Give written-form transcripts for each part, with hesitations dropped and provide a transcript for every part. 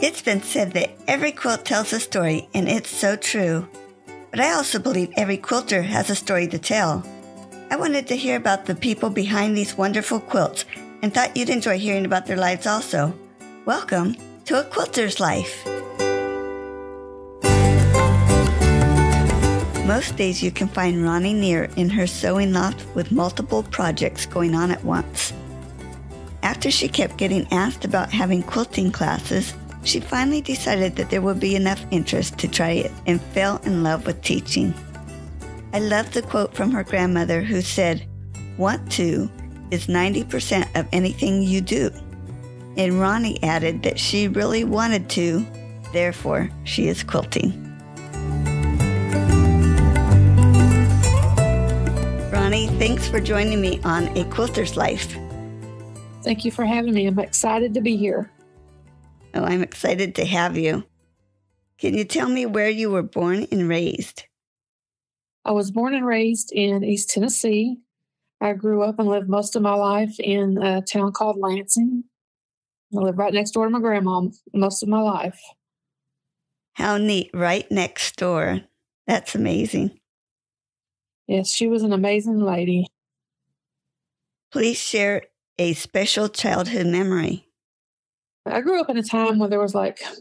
It's been said that every quilt tells a story, and it's so true. But I also believe every quilter has a story to tell. I wanted to hear about the people behind these wonderful quilts and thought you'd enjoy hearing about their lives also. Welcome to A Quilter's Life. Most days you can find Roni Neer in her sewing loft with multiple projects going on at once. After she kept getting asked about having quilting classes, she finally decided that there would be enough interest to try it and fell in love with teaching. I love the quote from her grandmother who said, "Want to is 90% of anything you do." And Roni added that she really wanted to, therefore she is quilting. Roni, thanks for joining me on A Quilter's Life. Thank you for having me. I'm excited to be here. Oh, I'm excited to have you. Can you tell me where you were born and raised? I was born and raised in East Tennessee. I grew up and lived most of my life in a town called Lansing. I lived right next door to my grandma most of my life. How neat, right next door. That's amazing. Yes, she was an amazing lady. Please share a special childhood memory. I grew up in a time when there was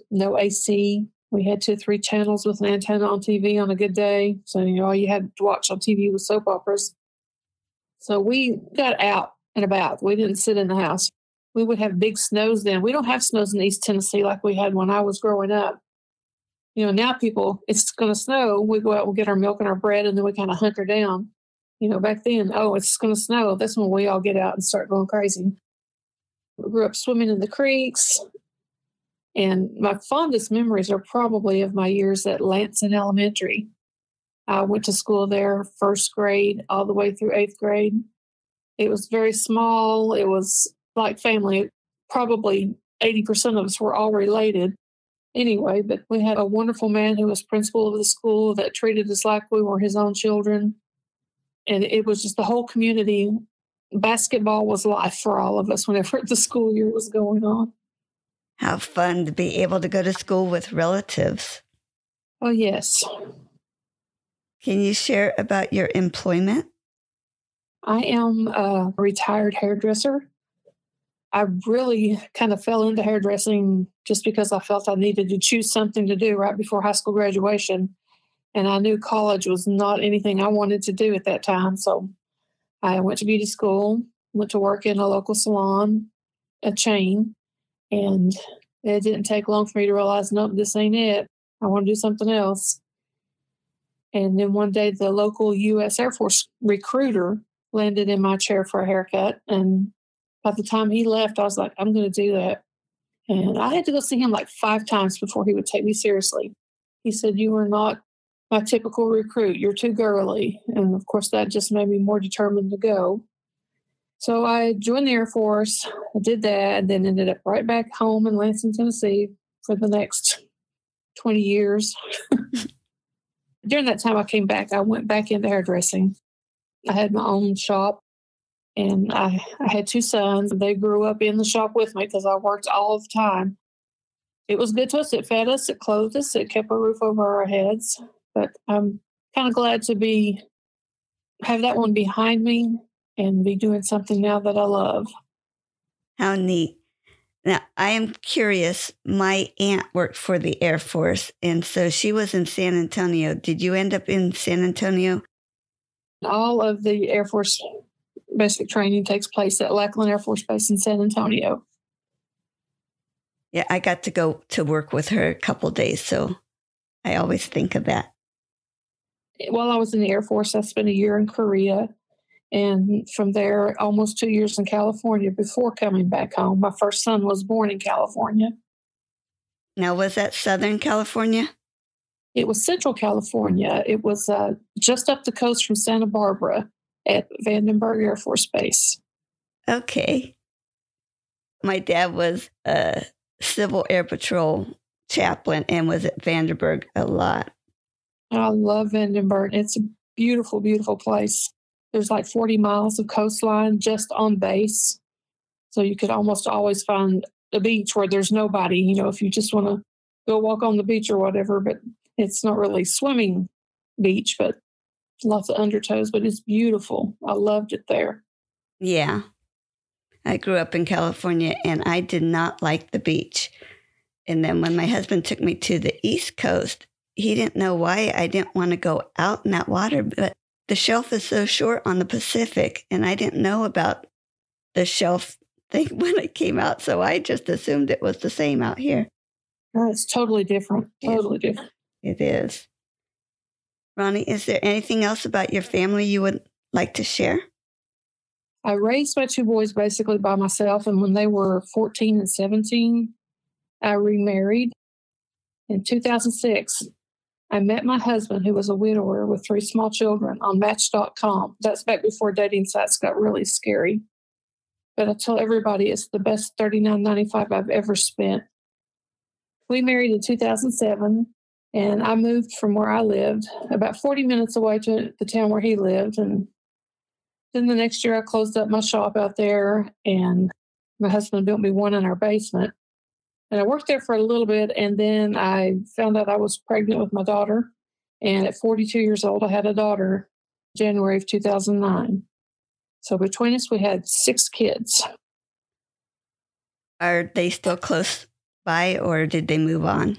no AC. We had 2 or 3 channels with an antenna on TV on a good day. So, all you had to watch on TV was soap operas. So we got out and about. We didn't sit in the house. We would have big snows then. We don't have snows in East Tennessee like we had when I was growing up. Now it's going to snow. We go out, we'll get our milk and our bread, and then we kind of hunker down. Back then, it's going to snow. That's when we all get out and start going crazy. We grew up swimming in the creeks. And my fondest memories are probably of my years at Lansing Elementary. I went to school there, 1st grade, all the way through 8th grade. It was very small. It was like family. Probably 80% of us were all related anyway, but we had a wonderful man who was principal of the school that treated us like we were his own children. And it was just the whole community. Basketball was life for all of us whenever the school year was going on. How fun to be able to go to school with relatives. Oh, yes. Can you share about your employment? I am a retired hairdresser. I really kind of fell into hairdressing just because I felt I needed to choose something to do right before high school graduation. And I knew college was not anything I wanted to do at that time. So I went to beauty school, went to work in a local salon, a chain. And it didn't take long for me to realize, nope, this ain't it. I want to do something else. And then one day, the local U.S. Air Force recruiter landed in my chair for a haircut. And by the time he left, I was like, I'm going to do that. And I had to go see him 5 times before he would take me seriously. He said, "You are not my typical recruit. You're too girly." And of course, that just made me more determined to go. So I joined the Air Force. I did that, and then ended up right back home in Lansing, Tennessee for the next 20 years. During that time I came back, I went back into hairdressing. I had my own shop, and I had 2 sons. They grew up in the shop with me because I worked all the time. It was good to us. It fed us. It clothed us. It kept a roof over our heads. But I'm kind of glad to have that one behind me and be doing something now that I love. How neat. Now, I am curious. My aunt worked for the Air Force, and so she was in San Antonio. Did you end up in San Antonio? All of the Air Force basic training takes place at Lackland Air Force Base in San Antonio. Yeah, I got to go to work with her a couple days, so I always think of that. While I was in the Air Force, I spent a year in Korea. And from there, almost 2 years in California before coming back home. My first son was born in California. Now, was that Southern California? It was Central California. It was just up the coast from Santa Barbara at Vandenberg Air Force Base. Okay. My dad was a Civil Air Patrol chaplain and was at Vandenberg a lot. I love Vandenberg. It's a beautiful, beautiful place. There's 40 miles of coastline just on base. So you could almost always find the beach where there's nobody, if you just want to go walk on the beach or whatever, but it's not really swimming beach, but lots of undertows, but it's beautiful. I loved it there. Yeah. I grew up in California and I did not like the beach. And then when my husband took me to the East Coast, he didn't know why I didn't want to go out in that water, but the shelf is so short on the Pacific, and I didn't know about the shelf thing when it came out, so I just assumed it was the same out here. Oh, it's totally different. Totally different. It is. Roni, is there anything else about your family you would like to share? I raised my two boys basically by myself, and when they were 14 and 17, I remarried. In 2006, I met my husband, who was a widower with 3 small children, on Match.com. That's back before dating sites got really scary. But I tell everybody it's the best $39.95 I've ever spent. We married in 2007, and I moved from where I lived about 40 minutes away to the town where he lived. And then the next year, I closed up my shop out there, and my husband built me one in our basement. And I worked there for a little bit, and then I found out I was pregnant with my daughter. And at 42 years old, I had a daughter, January of 2009. So between us, we had 6 kids. Are they still close by, or did they move on?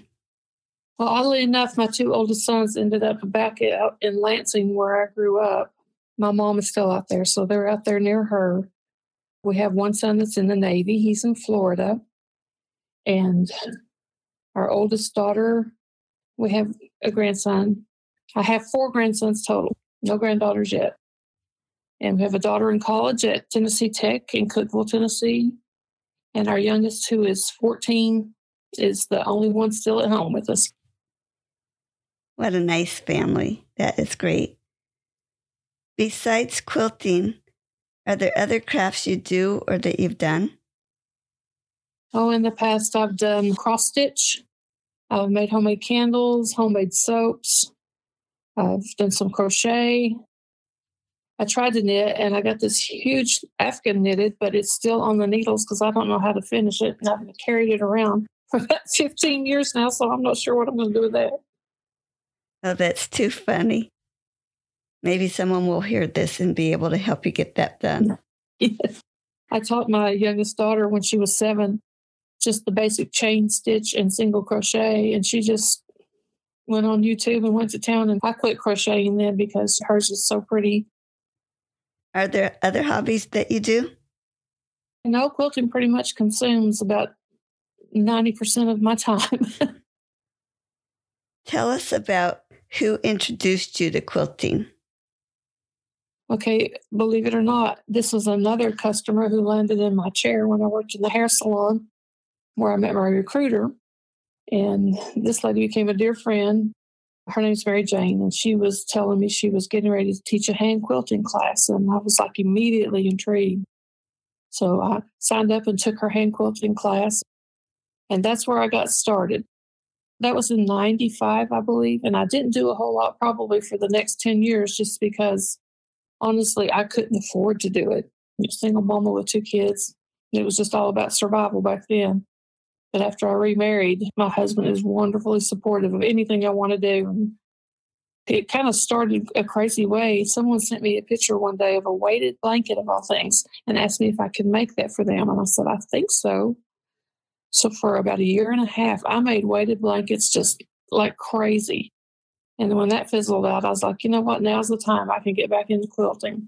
Well, oddly enough, my 2 oldest sons ended up back out in Lansing, where I grew up. My mom is still out there, so they're out there near her. We have one son that's in the Navy. He's in Florida. And our oldest daughter, we have a grandson. I have 4 grandsons total, no granddaughters yet. And we have a daughter in college at Tennessee Tech in Cookeville, Tennessee. And our youngest, who is 14, is the only one still at home with us. What a nice family. That is great. Besides quilting, are there other crafts you do or that you've done? Oh, in the past, I've done cross stitch. I've made homemade candles, homemade soaps. I've done some crochet. I tried to knit, and I got this huge Afghan knitted, but it's still on the needles because I don't know how to finish it. And I've carried it around for about 15 years now, so I'm not sure what I'm going to do with that. Oh, that's too funny. Maybe someone will hear this and be able to help you get that done. Yes. I taught my youngest daughter when she was 7 just the basic chain stitch and single crochet, and she just went on YouTube and went to town, and I quit crocheting then because hers is so pretty. Are there other hobbies that you do? No, quilting pretty much consumes about 90% of my time. Tell us about who introduced you to quilting. Okay, believe it or not, this was another customer who landed in my chair when I worked in the hair salon where I met my recruiter. And this lady became a dear friend. Her name's Mary Jane, and she was telling me she was getting ready to teach a hand quilting class. And I was like immediately intrigued. So I signed up and took her hand quilting class. And that's where I got started. That was in 95, I believe. And I didn't do a whole lot probably for the next 10 years just because, honestly, I couldn't afford to do it. I'm a single mama with 2 kids. It was just all about survival back then. But after I remarried, my husband is wonderfully supportive of anything I want to do. And it kind of started a crazy way. Someone sent me a picture one day of a weighted blanket of all things and asked me if I could make that for them. And I said, I think so. So for about a year and a half, I made weighted blankets just like crazy. And when that fizzled out, I was like, you know what? Now's the time I can get back into quilting.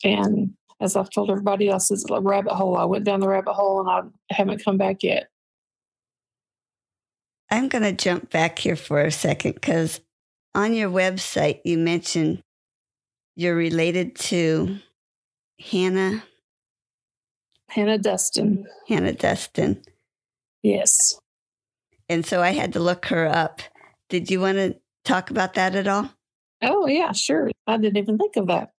And as I've told everybody else, it's a rabbit hole. I went down the rabbit hole and I haven't come back yet. I'm going to jump back here for a second because on your website, you mentioned you're related to Hannah Dustin. Hannah Dustin. Yes. And so I had to look her up. Did you want to talk about that at all? Oh, yeah, sure. I didn't even think of that.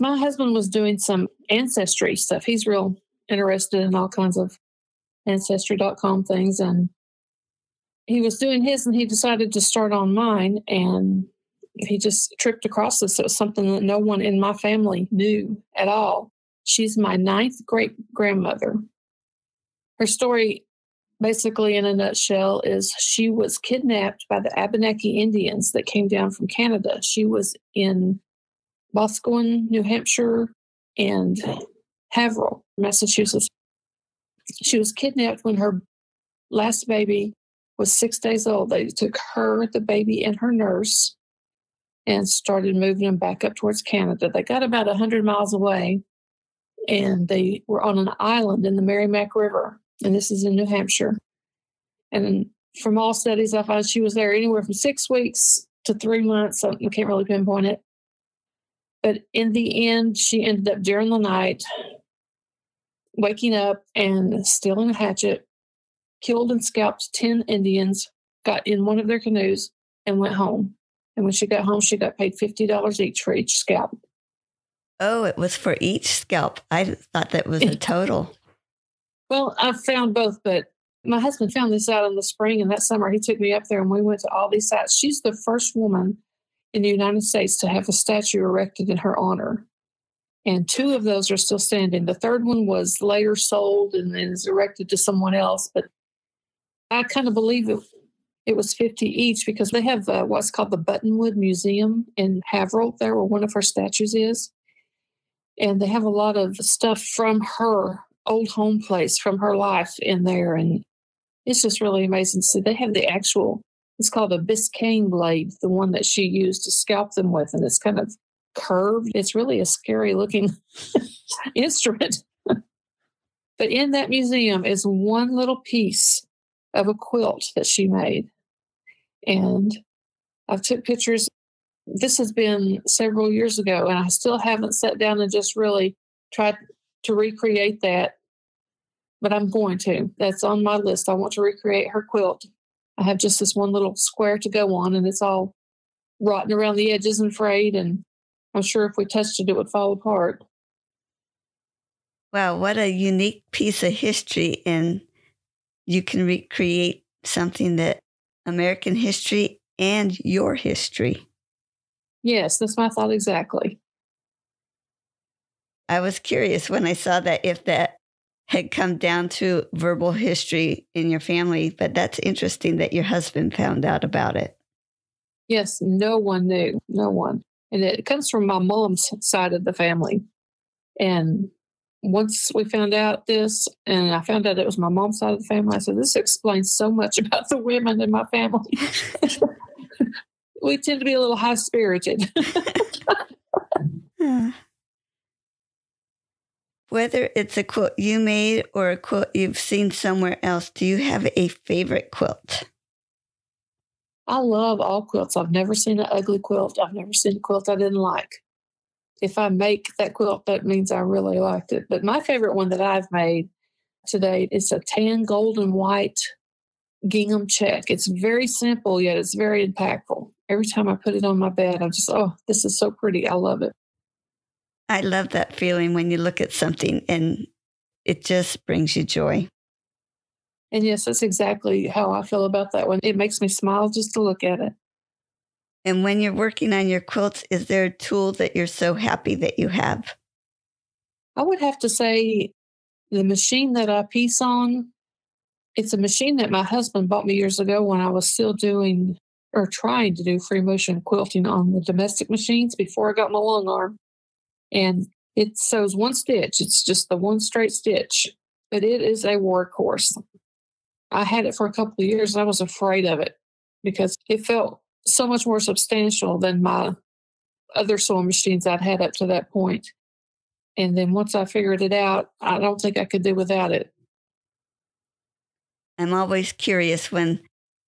My husband was doing some ancestry stuff. He's real interested in all kinds of ancestry.com things. And he was doing his and he decided to start on mine. And he just tripped across this. It was something that no one in my family knew at all. She's my ninth great grandmother. Her story, basically in a nutshell, is she was kidnapped by the Abenaki Indians that came down from Canada. She was in Boscawen, New Hampshire, and Haverhill, Massachusetts. She was kidnapped when her last baby was 6 days old. They took her, the baby, and her nurse and started moving them back up towards Canada. They got about 100 miles away, and they were on an island in the Merrimack River, and this is in New Hampshire. And from all studies, I found she was there anywhere from 6 weeks to 3 months. So you can't really pinpoint it. But in the end, she ended up during the night waking up and stealing a hatchet, killed and scalped 10 Indians, got in one of their canoes, and went home. And when she got home, she got paid $50 each for each scalp. Oh, it was for each scalp. I thought that was a total. Well, I found both, but my husband found this out in the spring, and that summer he took me up there and we went to all these sites. She's the first woman in the United States to have a statue erected in her honor. And 2 of those are still standing. The third one was later sold and then is erected to someone else. But I kind of believe it was 50 each because they have what's called the Buttonwood Museum in Haverhill, there where one of her statues is. And they have a lot of stuff from her old home place, from her life in there. And it's just really amazing to see. They have the actual, it's called a Biscayne blade, the one that she used to scalp them with. And it's kind of curved. It's really a scary looking instrument. But in that museum is one little piece of a quilt that she made. And I've took pictures. This has been several years ago, and I still haven't sat down and just really tried to recreate that. But I'm going to. That's on my list. I want to recreate her quilt. I have just this one little square to go on, and it's all rotten around the edges and frayed, and I'm sure if we touched it, it would fall apart. Wow, what a unique piece of history. And you can recreate something that American history and your history. Yes, that's my thought exactly. I was curious when I saw that if that had come down to verbal history in your family, but that's interesting that your husband found out about it. Yes, no one knew. No one. And it comes from my mom's side of the family. And once we found out this, and I found out it was my mom's side of the family, I said, this explains so much about the women in my family. We tend to be a little high-spirited. Whether it's a quilt you made or a quilt you've seen somewhere else, do you have a favorite quilt? I love all quilts. I've never seen an ugly quilt. I've never seen a quilt I didn't like. If I make that quilt, that means I really liked it. But my favorite one that I've made to date is a tan, gold, and white gingham check. It's very simple, yet it's very impactful. Every time I put it on my bed, I'm just, oh, this is so pretty. I love it. I love that feeling when you look at something and it just brings you joy. And yes, that's exactly how I feel about that one. It makes me smile just to look at it. And when you're working on your quilts, is there a tool that you're so happy that you have? I would have to say the machine that I piece on, it's a machine that my husband bought me years ago when I was still doing or trying to do free motion quilting on the domestic machines before I got my long arm. And it sews one stitch. It's just the one straight stitch, but it is a workhorse. I had it for a couple of years and I was afraid of it because it felt so much more substantial than my other sewing machines I'd had up to that point. And then once I figured it out, I don't think I could do without it. I'm always curious when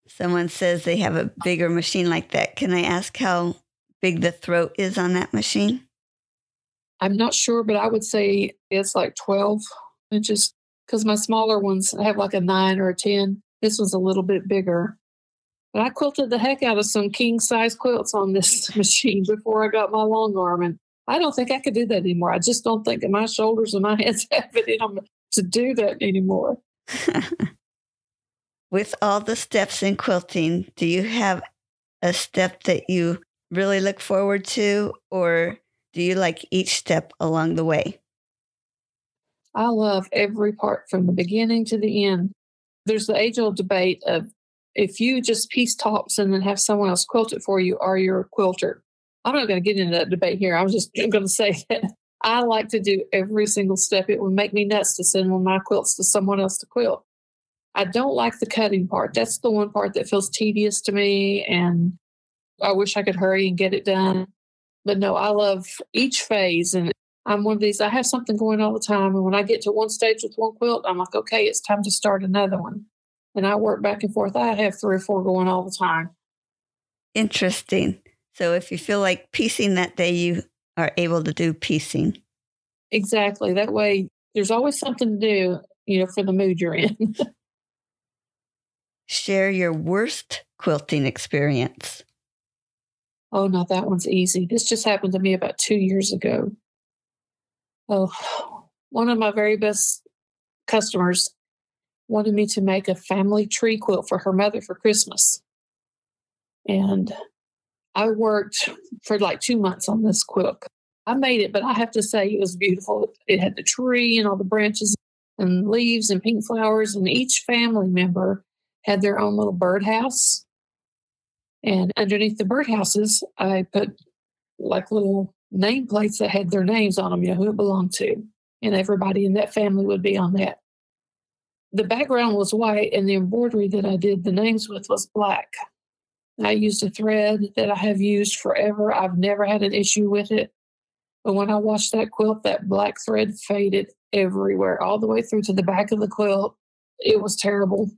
someone says they have a bigger machine like that. Can I ask how big the throat is on that machine? I'm not sure, but I would say it's like 12 inches because my smaller ones have like a 9 or a 10. This one's a little bit bigger. But I quilted the heck out of some king-size quilts on this machine before I got my long arm, and I don't think I could do that anymore. I just don't think that my shoulders and my hands have it in them to do that anymore. With all the steps in quilting, do you have a step that you really look forward to, or do you like each step along the way? I love every part from the beginning to the end. There's the age old debate of if you just piece tops and then have someone else quilt it for you, are you a quilter? I'm not going to get into that debate here. I'm just going to say that I like to do every single step. It would make me nuts to send one of my quilts to someone else to quilt. I don't like the cutting part. That's the one part that feels tedious to me, and I wish I could hurry and get it done. But no, I love each phase, and I'm one of these, I have something going all the time. And when I get to one stage with one quilt, I'm like, okay, it's time to start another one. And I work back and forth. I have 3 or 4 going all the time. Interesting. So if you feel like piecing that day, you are able to do piecing. Exactly. That way, there's always something to do, for the mood you're in. Share your worst quilting experience. Oh, no, that one's easy. This just happened to me about 2 years ago. Oh, one of my very best customers wanted me to make a family tree quilt for her mother for Christmas. And I worked for like 2 months on this quilt. I made it, but I have to say it was beautiful. It had the tree and all the branches and leaves and pink flowers, and each family member had their own little birdhouse. And underneath the birdhouses, I put like little nameplates that had their names on them, who it belonged to. And everybody in that family would be on that. The background was white, and the embroidery that I did the names with was black. I used a thread that I have used forever. I've never had an issue with it. But when I washed that quilt, that black thread faded everywhere, all the way through to the back of the quilt. It was terrible.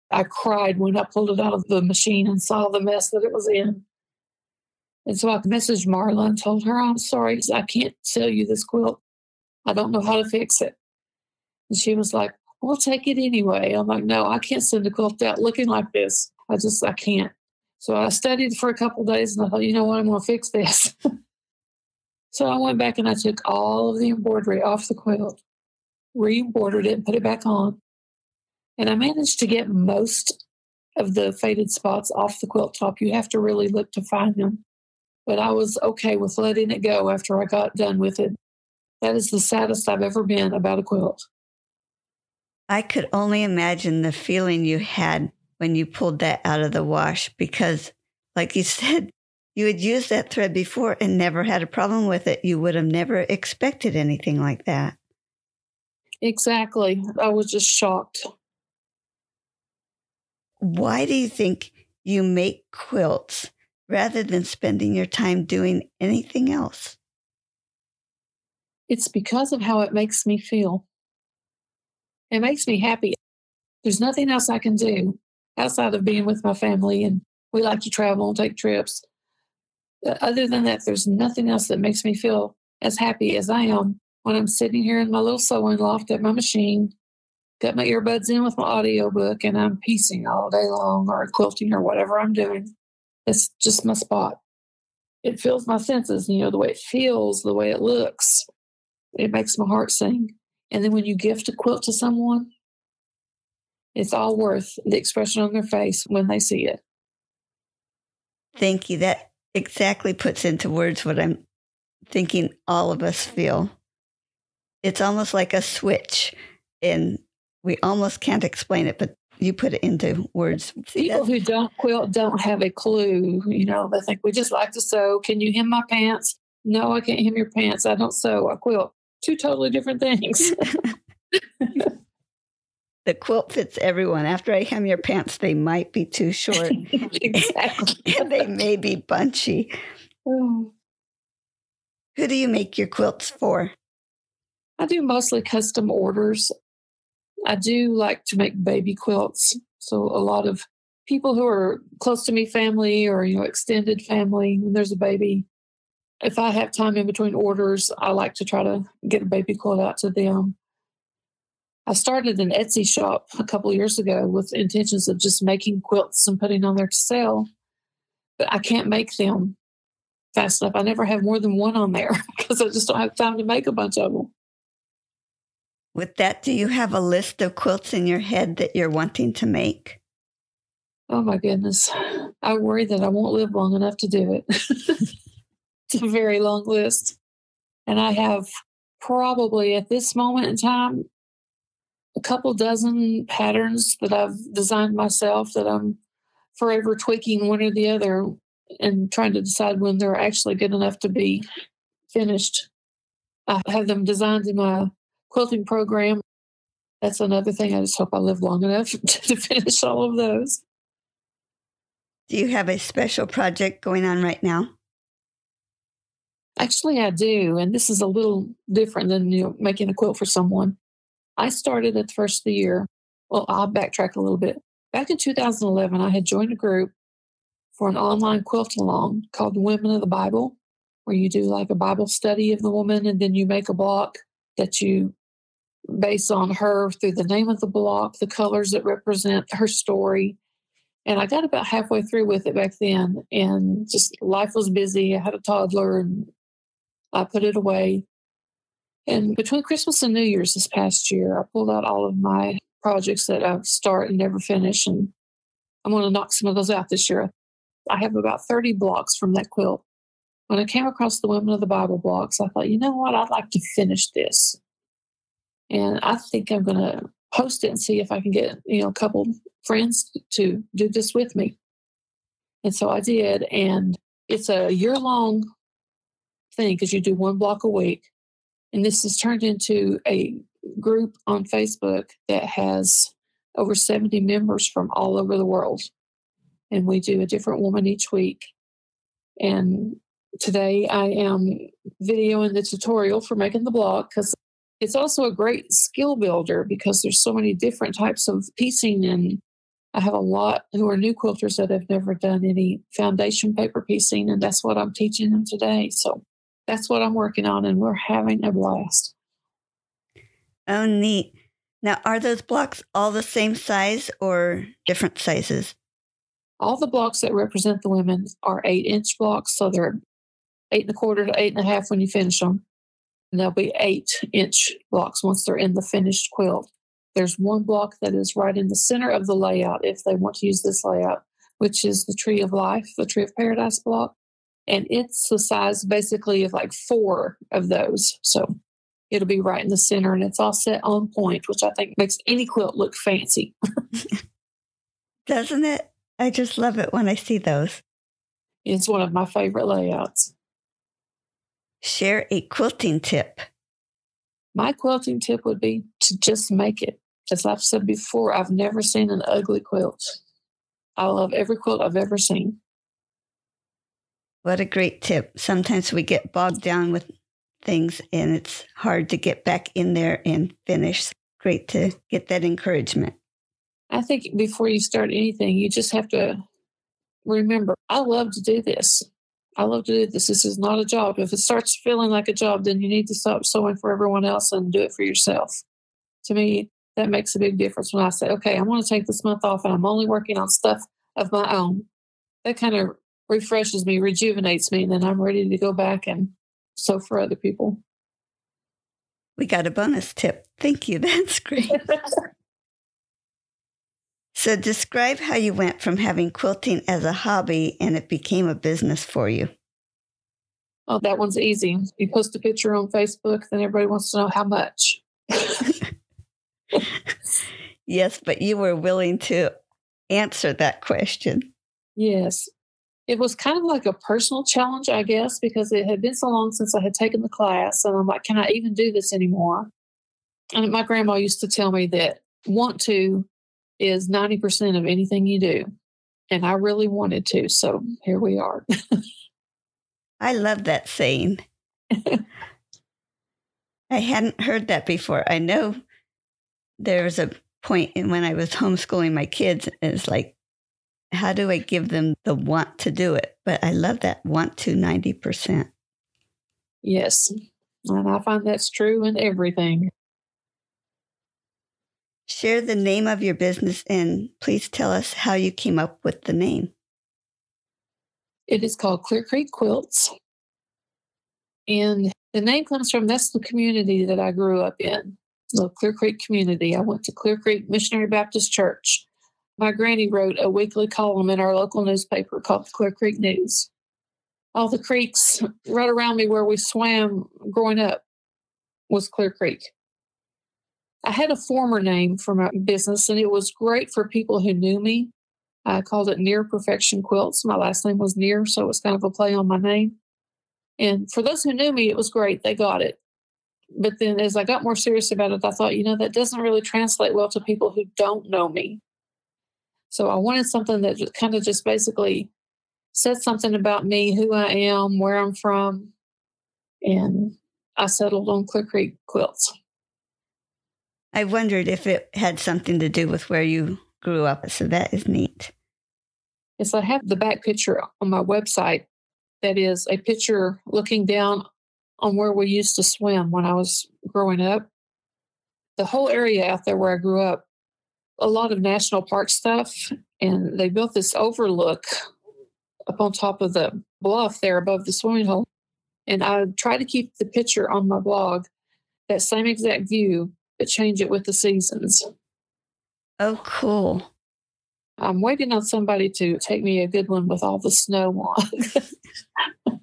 I cried when I pulled it out of the machine and saw the mess that it was in. And so I messaged Marla and told her, I'm sorry, I can't sell you this quilt. I don't know how to fix it. And she was like, we'll take it anyway. I'm like, no, I can't send a quilt out looking like this. I can't. So I studied for a couple of days, and I thought, you know what, I'm going to fix this. So I went back and I took all of the embroidery off the quilt, re-embroidered it, and put it back on. And I managed to get most of the faded spots off the quilt top. You have to really look to find them. But I was okay with letting it go after I got done with it. That is the saddest I've ever been about a quilt. I could only imagine the feeling you had when you pulled that out of the wash, because like you said, you had used that thread before and never had a problem with it. You would have never expected anything like that. Exactly. I was just shocked. Why do you think you make quilts rather than spending your time doing anything else? It's because of how it makes me feel. It makes me happy. There's nothing else I can do outside of being with my family, and we like to travel and take trips. Other than that, there's nothing else that makes me feel as happy as I am when I'm sitting here in my little sewing loft at my machine, got my earbuds in with my audiobook, and I'm piecing all day long or quilting or whatever I'm doing. It's just my spot. It fills my senses, the way it feels, the way it looks. It makes my heart sing. And then when you gift a quilt to someone, it's all worth the expression on their face when they see it. Thank you. That exactly puts into words what I'm thinking all of us feel. It's almost like a switch, and we almost can't explain it, but you put it into words. People who don't quilt don't have a clue. They think, we just like to sew. Can you hem my pants? No, I can't hem your pants. I don't sew. I quilt. 2 totally different things. The quilt fits everyone. After I hem your pants, they might be too short. Exactly. And they may be bunchy. Oh. Who do you make your quilts for? I do mostly custom orders. I do like to make baby quilts. So a lot of people who are close to me, family or, extended family, when there's a baby, if I have time in between orders, I like to try to get a baby quilt out to them. I started an Etsy shop a couple of years ago with intentions of just making quilts and putting on there to sell, but I can't make them fast enough. I never have more than one on there because I just don't have time to make a bunch of them. With that, do you have a list of quilts in your head that you're wanting to make? Oh, my goodness. I worry that I won't live long enough to do it. It's a very long list. And I have probably at this moment in time, a couple dozen patterns that I've designed myself that I'm forever tweaking one or the other and trying to decide when they're actually good enough to be finished. I have them designed in my quilting program. That's another thing. I just hope I live long enough to finish all of those. Do you have a special project going on right now? Actually, I do. And this is a little different than making a quilt for someone. I started at the first of the year. Well, I'll backtrack a little bit. Back in 2011, I had joined a group for an online quilt along called the Women of the Bible, where you do like a Bible study of the woman and then you make a block that you base on her through the name of the block, the colors that represent her story. And I got about halfway through with it back then, and just life was busy. I had a toddler and I put it away. And between Christmas and New Year's this past year, I pulled out all of my projects that I've started and never finish, and I'm going to knock some of those out this year. I have about 30 blocks from that quilt. When I came across the Women of the Bible blocks, I thought, you know what? I'd like to finish this. And I think I'm going to post it and see if I can get, a couple friends to do this with me. And so I did. And it's a year-long thing because you do one block a week. And this has turned into a group on Facebook that has over 70 members from all over the world. And we do a different woman each week. And today I am videoing the tutorial for making the block because it's also a great skill builder because there's so many different types of piecing. And I have a lot who are new quilters that have never done any foundation paper piecing. And that's what I'm teaching them today. So that's what I'm working on, and we're having a blast. Oh, neat. Now, are those blocks all the same size or different sizes? All the blocks that represent the women are 8-inch blocks, so they're 8 1/4 to 8 1/2 when you finish them. And they'll be 8-inch blocks once they're in the finished quilt. There's one block that is right in the center of the layout if they want to use this layout, which is the Tree of Life, the Tree of Paradise block. And it's the size basically of like 4 of those. So it'll be right in the center, and it's all set on point, which I think makes any quilt look fancy. Doesn't it? I just love it when I see those. It's one of my favorite layouts. Share a quilting tip. My quilting tip would be to just make it. As I've said before, I've never seen an ugly quilt. I love every quilt I've ever seen. What a great tip. Sometimes we get bogged down with things and it's hard to get back in there and finish. Great to get that encouragement. I think before you start anything, you just have to remember, I love to do this. I love to do this. This is not a job. If it starts feeling like a job, then you need to stop sewing for everyone else and do it for yourself. To me, that makes a big difference when I say, okay, I'm going to take this month off and I'm only working on stuff of my own. That kind of refreshes me, rejuvenates me, and then I'm ready to go back and sew for other people. We got a bonus tip. Thank you. That's great. So describe how you went from having quilting as a hobby and it became a business for you. Oh, that one's easy. You post a picture on Facebook, then everybody wants to know how much. Yes, but you were willing to answer that question. Yes. It was kind of like a personal challenge, I guess, because it had been so long since I had taken the class. And I'm like, can I even do this anymore? And my grandma used to tell me that want to is 90% of anything you do. And I really wanted to. So here we are. I love that saying. I hadn't heard that before. I know there was a point in when I was homeschooling my kids, it's like, how do I give them the want to do it? But I love that want to 90%. Yes. And I find that's true in everything. Share the name of your business and please tell us how you came up with the name. It is called Clear Creek Quilts. And the name comes from, that's the community that I grew up in, the Clear Creek community. I went to Clear Creek Missionary Baptist Church. My granny wrote a weekly column in our local newspaper called the Clear Creek News. All the creeks right around me where we swam growing up was Clear Creek. I had a former name for my business, and it was great for people who knew me. I called it Neer Perfection Quilts. My last name was Neer, so it was kind of a play on my name. And for those who knew me, it was great. They got it. But then as I got more serious about it, I thought, that doesn't really translate well to people who don't know me. So I wanted something that kind of just basically said something about me, who I am, where I'm from. And I settled on Clear Creek Quilts. I wondered if it had something to do with where you grew up. So that is neat. Yes, I have the back picture on my website. That is a picture looking down on where we used to swim when I was growing up. The whole area out there where I grew up, a lot of national park stuff, and they built this overlook up on top of the bluff there above the swimming hole. And I try to keep the picture on my blog, that same exact view, but change it with the seasons. Oh, cool. I'm waiting on somebody to take me a good one with all the snow on.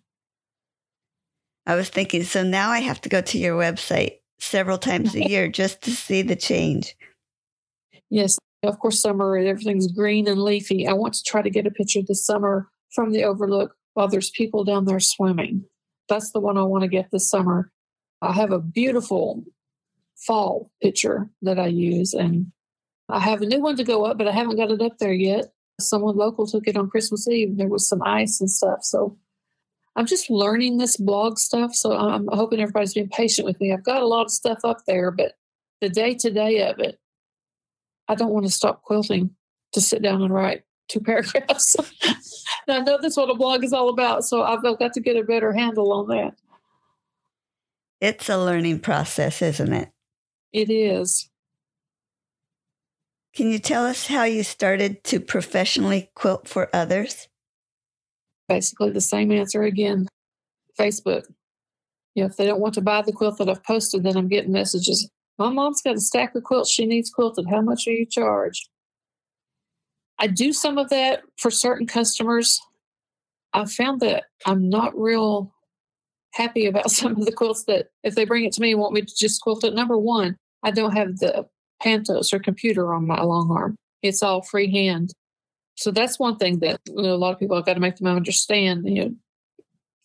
I was thinking, so now I have to go to your website several times a year just to see the change. Yes, of course, summer, everything's green and leafy. I want to try to get a picture this summer from the overlook while there's people down there swimming. That's the one I want to get this summer. I have a beautiful fall picture that I use, and I have a new one to go up, but I haven't got it up there yet. Someone local took it on Christmas Eve. There was some ice and stuff. So I'm just learning this blog stuff. So I'm hoping everybody's been patient with me. I've got a lot of stuff up there, but the day-to-day of it, I don't want to stop quilting to sit down and write 2 paragraphs. And I know that's what a blog is all about. So I've got to get a better handle on that. It's a learning process, isn't it? It is. Can you tell us how you started to professionally quilt for others? Basically the same answer again. Facebook. If they don't want to buy the quilt that I've posted, then I'm getting messages. My mom's got a stack of quilts she needs quilted. How much are you charged? I do some of that for certain customers. I found that I'm not real happy about some of the quilts that if they bring it to me and want me to just quilt it. Number one, I don't have the Pantos or computer on my long arm. It's all freehand. So that's one thing that a lot of people have got to make them understand.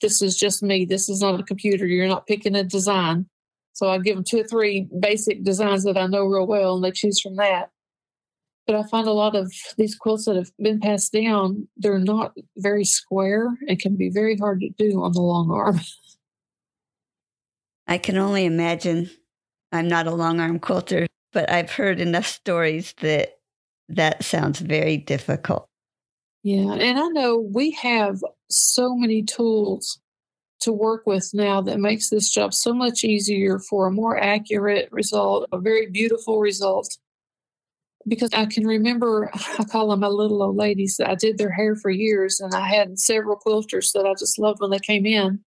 This is just me. This is not a computer. You're not picking a design. So I give them 2 or 3 basic designs that I know real well, and they choose from that. But I find a lot of these quilts that have been passed down, they're not very square and can be very hard to do on the long arm. I can only imagine. I'm not a long arm quilter, but I've heard enough stories that sounds very difficult. Yeah, and I know we have so many tools to work with now that makes this job so much easier for a more accurate result, a very beautiful result. Because I can remember, I call them my little old ladies, that I did their hair for years, and I had several quilters that I just loved when they came in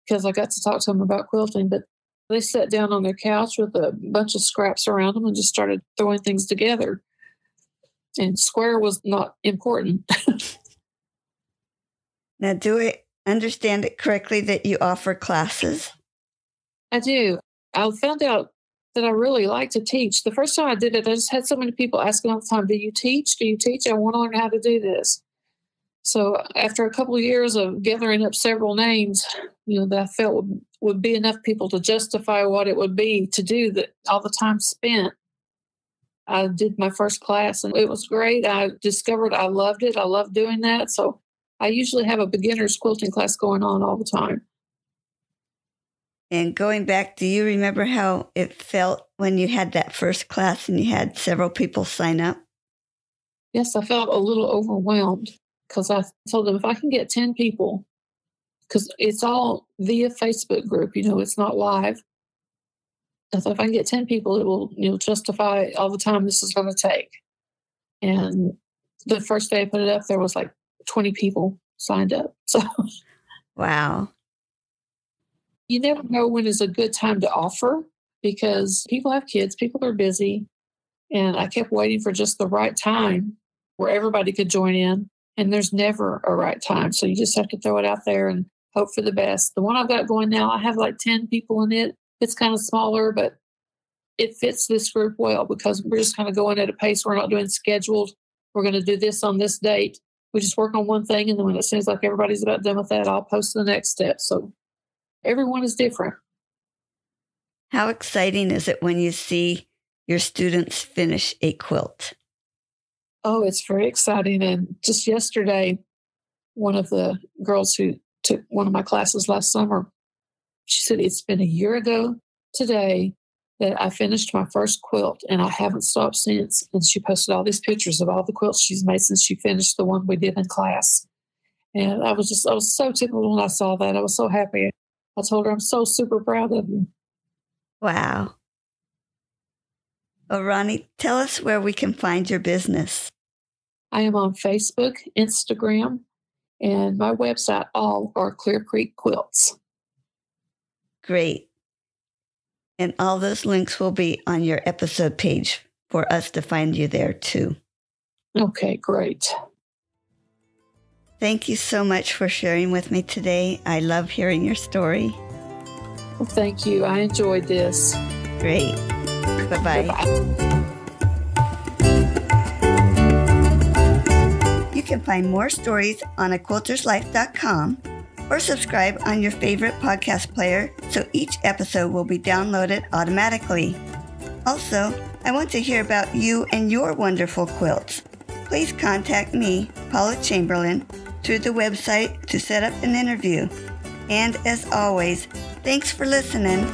because I got to talk to them about quilting. But they sat down on their couch with a bunch of scraps around them and just started throwing things together. And square was not important. Now, do I understand it correctly that you offer classes? I do. I found out that I really like to teach. The first time I did it, I just had so many people asking all the time, do you teach? Do you teach? I want to learn how to do this. So after a couple of years of gathering up several names, that I felt would be enough people to justify what it would be to do that all the time spent, I did my first class and it was great. I discovered I loved it. I love doing that. So I usually have a beginner's quilting class going on all the time. And going back, do you remember how it felt when you had that first class and you had several people sign up? Yes, I felt a little overwhelmed because I told them if I can get 10 people, because it's all via Facebook group, it's not live. I thought if I can get 10 people, it will justify all the time this is going to take. And the first day I put it up, there was like 20 people signed up. So, wow. You never know when is a good time to offer because people have kids, people are busy. And I kept waiting for just the right time where everybody could join in. And there's never a right time. So you just have to throw it out there and hope for the best. The one I've got going now, I have like 10 people in it. It's kind of smaller, but it fits this group well because we're just kind of going at a pace. We're not doing scheduled. We're going to do this on this date. We just work on one thing, and then when it seems like everybody's about done with that, I'll post the next step. So everyone is different. How exciting is it when you see your students finish a quilt? Oh, it's very exciting. And just yesterday, one of the girls who took one of my classes last summer, she said, it's been a year ago today that I finished my first quilt, and I haven't stopped since. And she posted all these pictures of all the quilts she's made since she finished the one we did in class. And I was so tickled when I saw that. I was so happy. I told her, I'm so super proud of you. Wow. Well, Roni, tell us where we can find your business. I am on Facebook, Instagram, and my website, all are Clear Creek Quilts. Great. And all those links will be on your episode page for us to find you there too. Okay, great. Thank you so much for sharing with me today. I love hearing your story. Well, thank you. I enjoyed this. Great. Bye-bye. Bye-bye. You can find more stories on aquilterslife.com or subscribe on your favorite podcast player so each episode will be downloaded automatically. Also, I want to hear about you and your wonderful quilts. Please contact me, Paula Chamberlain, through the website to set up an interview. And as always, thanks for listening.